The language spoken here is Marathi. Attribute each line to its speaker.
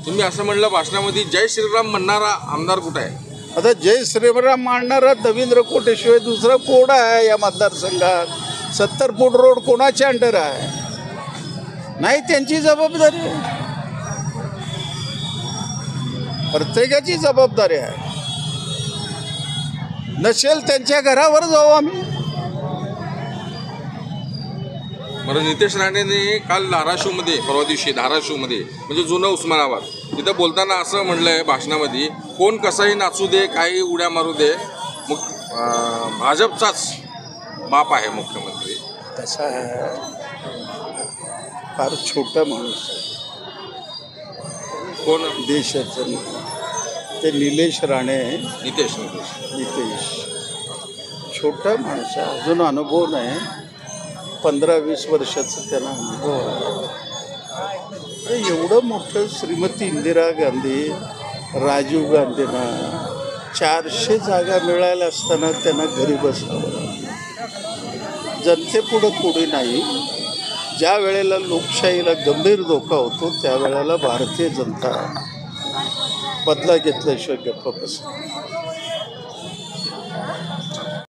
Speaker 1: तुम्ही असं म्हणलं भाषणामध्ये जय श्रीराम म्हणणारा आमदार कुठे आहे?
Speaker 2: आता जय श्रीराम मांडणारा रवींद्र कोटेशिवाय दुसरा कोण आहे या मतदारसंघात? 70 फूट रोड कोणाच्या अंडर आहे? नाही, त्यांची जबाबदारी आहे, प्रत्येकाची जबाबदारी आहे. नसेल त्यांच्या घरावर जाऊ आम्ही.
Speaker 1: बरं, नितेश राणेने काल धाराशिवमध्ये, परवा दिवशी धाराशिवमध्ये म्हणजे जुनं उस्मानाबाद, तिथं बोलताना असं म्हणलंय भाषणामध्ये, कोण कसाही नाचू दे, काही उड्या मारू दे, भाजपचाच बाप आहे मुख्यमंत्री.
Speaker 2: तसा आहे, फार छोटा माणूस आहे.
Speaker 1: कोण?
Speaker 2: देशाचं ते निलेश राणे.
Speaker 1: नितेश
Speaker 2: छोटा माणूस आहे, अजून अनुभव नाही. 15-20 वर्षाचं त्याला अनुभव आहे. एवढं मोठं श्रीमती इंदिरा गांधी, राजीव गांधींना 400 जागा मिळाल्या असताना त्यांना घरी बसावं, जनतेपुढं पुढे नाही. ज्या वेळेला लोकशाहीला गंभीर धोका होतो त्यावेळेला भारतीय जनता बदला घेतल्याशिवाय गप्प बसते.